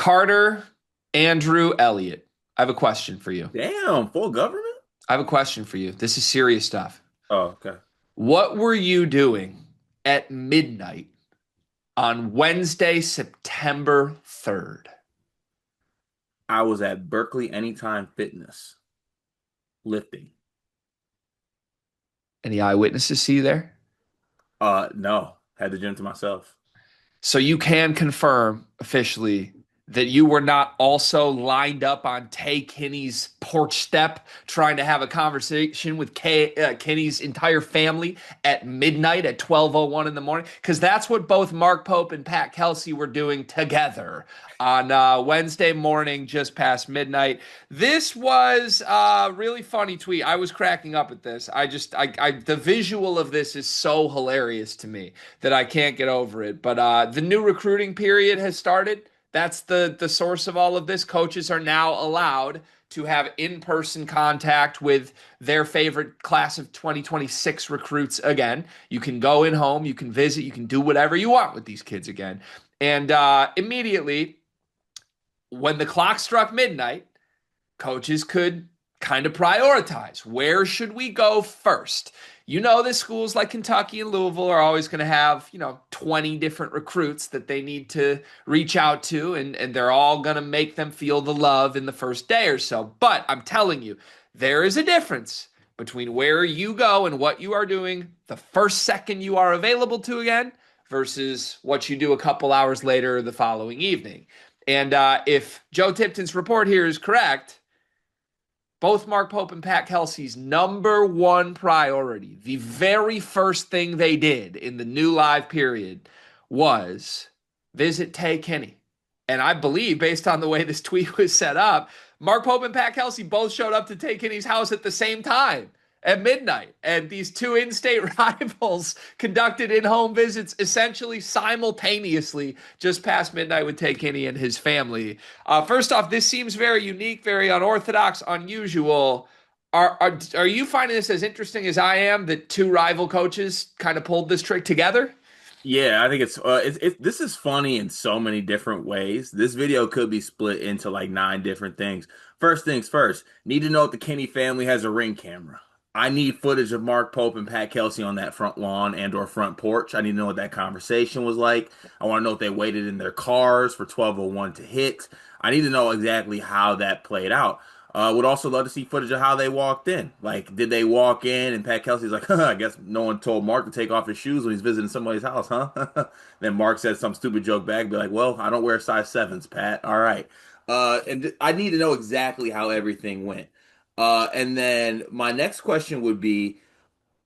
Carter, Andrew, Elliott. I have a question for you. Damn, full government? I have a question for you. This is serious stuff. Oh, okay. What were you doing at midnight on Wednesday, September 3rd? I was at Berkeley Anytime Fitness lifting. Any eyewitnesses see you there? No, had the gym to myself. So you can confirm officially that you were not also lined up on Tay Kinney's porch step trying to have a conversation with Kinney's entire family at midnight at 12:01 in the morning, because that's what both Mark Pope and Pat Kelsey were doing together on Wednesday morning just past midnight. This was a really funny tweet. I was cracking up at this. The visual of this is so hilarious to me that I can't get over it. But the new recruiting period has started. That's the source of all of this. Coaches are now allowed to have in-person contact with their favorite class of 2026 recruits again. You can go in home, you can visit, you can do whatever you want with these kids again. And immediately, when the clock struck midnight, coaches could kind of prioritize. Where should we go first? You know that schools like Kentucky and Louisville are always going to have, 20 different recruits that they need to reach out to, and they're all going to make them feel the love in the first day or so. But I'm telling you, there is a difference between where you go and what you are doing the first second you are available to again versus what you do a couple hours later the following evening. And if Joe Tipton's report here is correct, both Mark Pope and Pat Kelsey's number one priority, the very first thing they did in the new live period, was visit Tay Kinney. And I believe, based on the way this tweet was set up, Mark Pope and Pat Kelsey both showed up to Tay Kinney's house at the same time at midnight. And these two in-state rivals conducted in-home visits essentially simultaneously just past midnight with Tay Kinney and his family. First off, this seems very unique, very unorthodox, unusual. Are you finding this as interesting as I am that two rival coaches kind of pulled this trick together? Yeah, I think this is funny in so many different ways. This video could be split into like nine different things. First things first, need to know if the Kinney family has a Ring camera. I need footage of Mark Pope and Pat Kelsey on that front lawn and or front porch. I need to know what that conversation was like. I want to know if they waited in their cars for 12:01 to hit. I need to know exactly how that played out. Would also love to see footage of how they walked in. Like, did they walk in and Pat Kelsey's like, I guess no one told Mark to take off his shoes when he's visiting somebody's house, huh? Then Mark said some stupid joke back, be like, well, I don't wear size sevens, Pat. All right. I need to know exactly how everything went. And then my next question would be,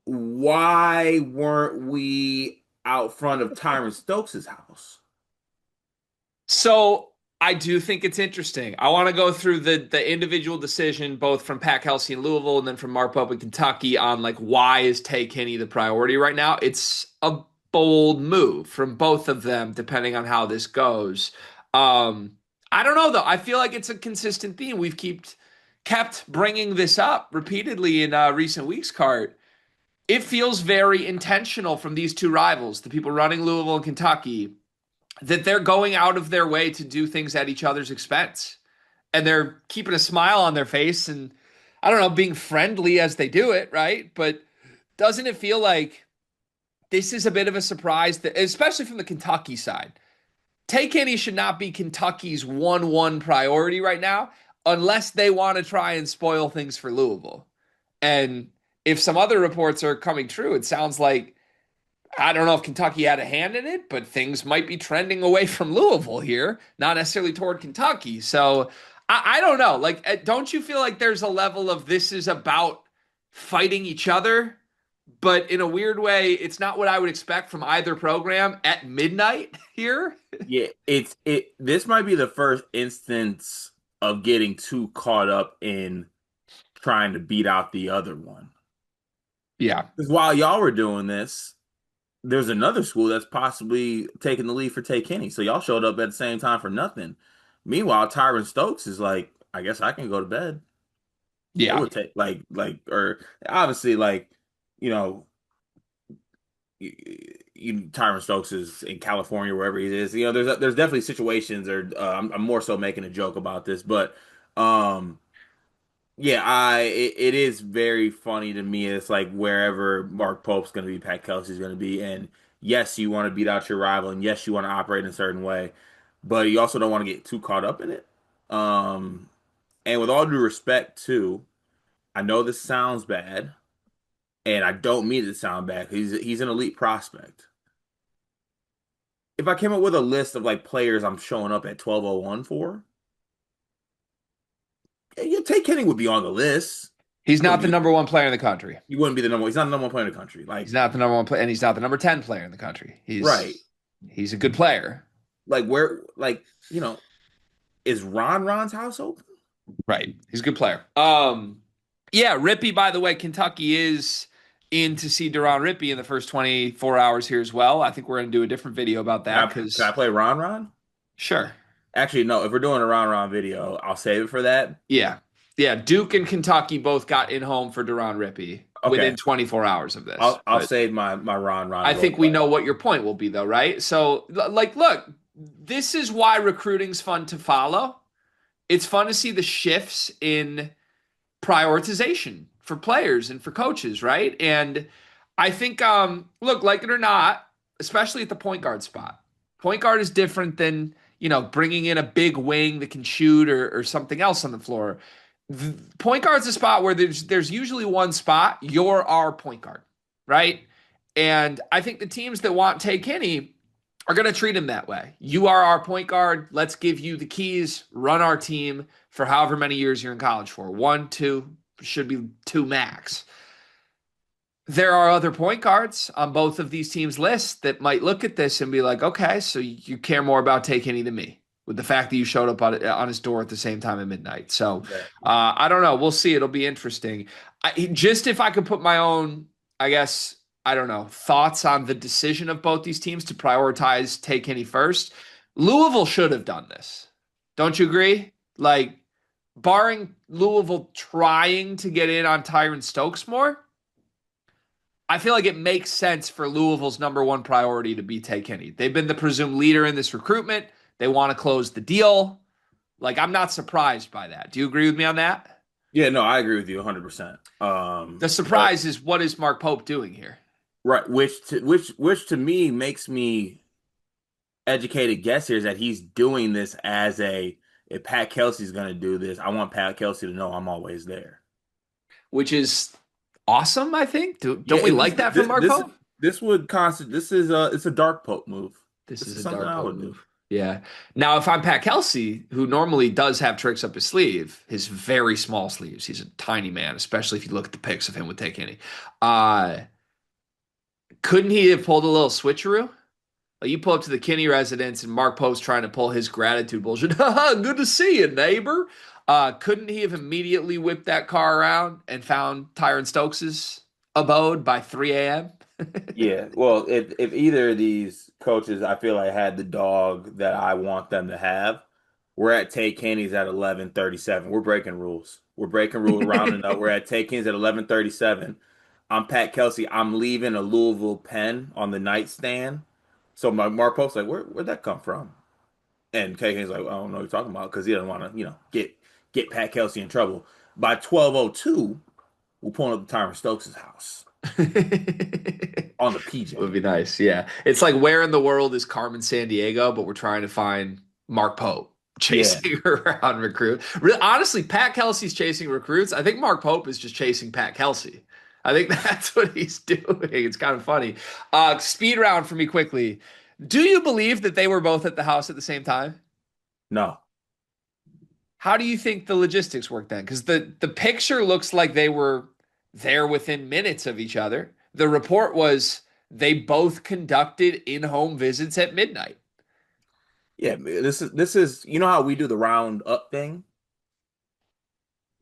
why weren't we out front of Tyron Stokes' house? So I do think it's interesting. I want to go through the individual decision, both from Pat Kelsey in Louisville and then from Mark Pope in Kentucky, on like why is Tay Kinney the priority right now. It's a bold move from both of them, depending on how this goes. Um, I don't know though. I feel like it's a consistent theme. We've kept bringing this up repeatedly in recent weeks, Cart. It feels very intentional from these two rivals, the people running Louisville and Kentucky, that they're going out of their way to do things at each other's expense. And they're keeping a smile on their face and, I don't know, being friendly as they do it, right? But doesn't it feel like this is a bit of a surprise, that, especially from the Kentucky side? Tay Kinney should not be Kentucky's 1-1 priority right now unless they want to try and spoil things for Louisville. And if some other reports are coming true, it sounds like, I don't know if Kentucky had a hand in it, but things might be trending away from Louisville here, not necessarily toward Kentucky. So I don't know. Like, don't you feel like there's a level of this is about fighting each other, but in a weird way, it's not what I would expect from either program at midnight here? Yeah, this might be the first instance of getting too caught up in trying to beat out the other one. Yeah. Because while y'all were doing this, there's another school that's possibly taking the lead for Tay Kinney. So y'all showed up at the same time for nothing. Meanwhile, Tyron Stokes is like, I guess I can go to bed. It Yeah. would take or obviously you know, Tyron Stokes is in California, wherever he is. There's definitely situations, or I'm more so making a joke about this, but um, yeah, it is very funny to me. It's like wherever Mark Pope's going to be, Pat Kelsey's going to be, and yes, you want to beat out your rival, and yes, you want to operate in a certain way, but you also don't want to get too caught up in it. Um, and with all due respect, too, I know this sounds bad, and I don't mean it to sound bad. He's an elite prospect. If I came up with a list of like players I'm showing up at 12:01 for, yeah, Tay Kinney would be on the list. He's Wouldn't not the be number one player in the country. he wouldn't be the number one. He's not the number one player in the country. He's Like, not the number one player, and he's not the number 10 player in the country. right. He's a good player. Like where like, is Ron's house open? Right. He's a good player. Yeah, Rippey, by the way, Kentucky is in to see Duron Rippey in the first 24 hours here as well. I think we're going to do a different video about that Can I because, play Ron? sure. Actually, no, if we're doing a Ron video, I'll save it for that. Yeah. Yeah. Duke and Kentucky both got in home for Duron Rippey within Okay. 24 hours of this. I'll But save my Ron I role think we play. know what your point will be, though, right? So, like, look, this is why recruiting's fun to follow. It's fun to see the shifts in prioritization for players and for coaches, right? And I think, look, like it or not, especially at the point guard spot, point guard is different than, bringing in a big wing that can shoot or something else on the floor. The point guard's a spot where there's usually one spot. You're our point guard, right? And I think the teams that want Tay Kinney are going to treat him that way. You are our point guard. Let's give you the keys, run our team for however many years you're in college for. 1, 2, should be 2 max. There are other point guards on both of these teams' lists that might look at this and be like, okay, so you care more about Tay Kinney than me with the fact that you showed up on his door at the same time at midnight. So Yeah. I don't know. We'll see. It'll be interesting. Just if I could put my own, I guess, I don't know, thoughts on the decision of both these teams to prioritize Tay Kinney first. Louisville should have done this. Don't you agree? Like, barring Louisville trying to get in on Tyron Stokes more, I feel like it makes sense for Louisville's number one priority to be Tay Kinney. They've been the presumed leader in this recruitment. They want to close the deal. Like, I'm not surprised by that. Do you agree with me on that? Yeah, no, I agree with you 100%. The surprise is, what is Mark Pope doing here? Right, which to me makes me educated guess here is that he's doing this as if Pat Kelsey's going to do this, I want Pat Kelsey to know I'm always there. Which is awesome, I think. Don't Yeah, we like that from Mark Pope? This would constitute. It's a dark Pope move. This is a something dark I Pope would move. do. Yeah. Now, if I'm Pat Kelsey, who normally does have tricks up his sleeve, his very small sleeves, he's a tiny man, especially if you look at the pics of him with Tay Kinney. Couldn't he have pulled a little switcheroo? Like, you pull up to the Kinney residence and Mark Pope's trying to pull his gratitude bullshit. Good to see you, neighbor. Couldn't he have immediately whipped that car around and found Tyron Stokes' abode by 3 a.m.? Yeah, well, if either of these coaches, I feel like had the dog that I want them to have, we're at Tay Kinney's at 11:37. We're breaking rules. We're breaking rules, rounding up. We're at Tay Kinney's at 11:37. I'm Pat Kelsey. I'm leaving a Louisville pen on the nightstand. So my Mark Pope's like, where'd that come from? And Tay Kinney's like, I don't know what you're talking about, because he doesn't want to, get Pat Kelsey in trouble. By 12:02, we're pulling up to Tyron Stokes' house on the PJ. Would be nice. Yeah. It's like, where in the world is Carmen Sandiego, but we're trying to find Mark Pope chasing around recruit. Honestly, Pat Kelsey's chasing recruits. I think Mark Pope is just chasing Pat Kelsey. I think that's what he's doing. It's kind of funny. Speed round for me quickly. Do you believe that they were both at the house at the same time? No. How do you think the logistics work then? Because the picture looks like they were there within minutes of each other. The report was they both conducted in-home visits at midnight. Yeah, this is how we do the round up thing,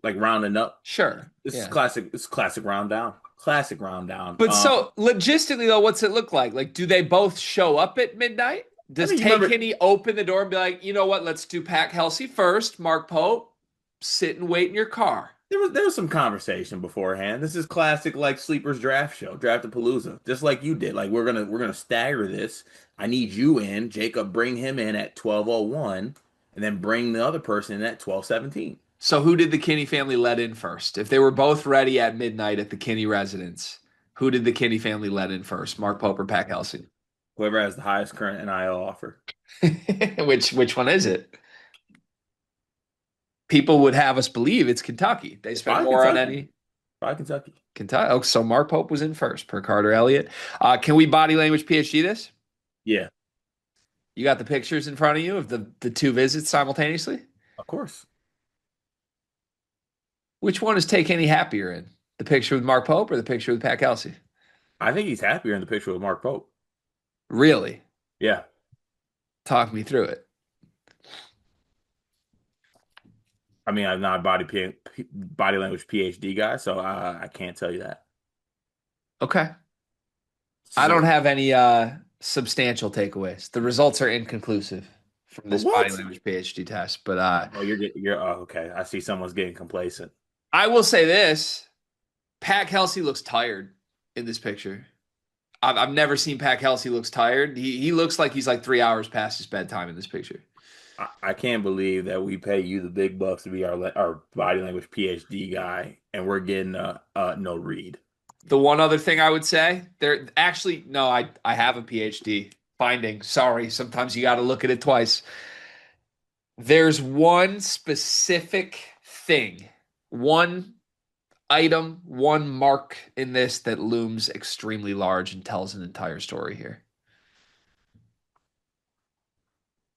like rounding up. Sure. This is Yeah. classic. It's classic round down. Classic round down. But so logistically though, what's it look like? Like, do they both show up at midnight? Does Tay Kinney open the door and be like, you know what, let's do Pat Kelsey first, Mark Pope, sit and wait in your car? There was some conversation beforehand. This is classic like sleepers draft show, Draftapalooza, just like you did. Like we're gonna stagger this. I need you in, Jacob. Bring him in at 12:01, and then bring the other person in at 12:17. So who did the Kinney family let in first? If they were both ready at midnight at the Kinney residence, who did the Kinney family let in first? Mark Pope or Pat Kelsey? Whoever has the highest current NIL offer. Which one is it? People would have us believe it's Kentucky. They It's spent probably more on Kentucky. any Probably Kentucky. Kentucky. Oh, so Mark Pope was in first per Carter Elliott. Can we body language PhD this? Yeah, You got the pictures in front of you of the two visits simultaneously? of course. Which one is Tay Kinney happier in? The picture with Mark Pope or the picture with Pat Kelsey? I think he's happier in the picture with Mark Pope. Really? Yeah. Talk me through it. I mean, I'm not a body language PhD guy, so I can't tell you that. Okay. It's I just don't a, have any substantial takeaways. The results are inconclusive from this body what? language PhD test, but Oh, you're oh, okay. I see someone's getting complacent. I will say this. Pat Kelsey looks tired in this picture. I've never seen Pat Kelsey looks tired. He looks like he's like 3 hours past his bedtime in this picture. I can't believe that we pay you the big bucks to be our body language PhD guy, and we're getting no read. The one other thing I would say, there actually no, I have a PhD finding. Sorry, sometimes you got to look at it twice. There's one specific thing, one item, one mark in this that looms extremely large and tells an entire story here.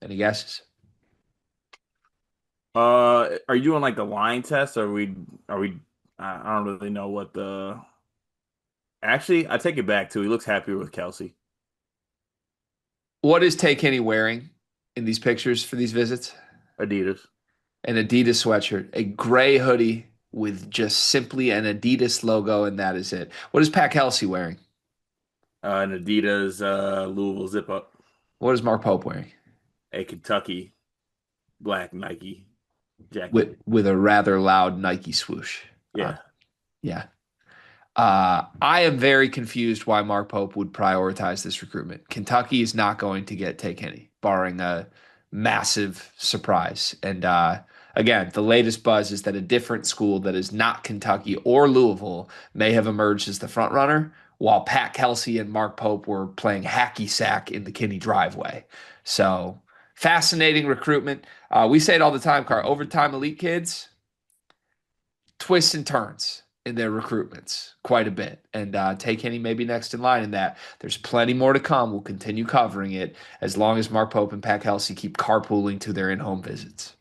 Any guesses? Are you doing like the line test? Or are we? I don't really know what the. Actually, I take it back too. He looks happier with Kelsey. What is Tay Kinney wearing in these pictures for these visits? Adidas. An Adidas sweatshirt, a gray hoodie with just simply an Adidas logo, and that is it. What is Pat Kelsey wearing? An Adidas Louisville zip up. What is Mark Pope wearing? A Kentucky black Nike jacket. With a rather loud Nike swoosh. Uh, Yeah. yeah. I am very confused why Mark Pope would prioritize this recruitment. Kentucky is not going to get Tay Kinney, barring a massive surprise. And again, the latest buzz is that a different school that is not Kentucky or Louisville may have emerged as the front runner, while Pat Kelsey and Mark Pope were playing hacky sack in the Kinney driveway. So fascinating recruitment. We say it all the time, Car. Overtime elite kids, twists and turns in their recruitments quite a bit. And Tay Kinney may be next in line in that. There's plenty more to come. We'll continue covering it as long as Mark Pope and Pat Kelsey keep carpooling to their in-home visits.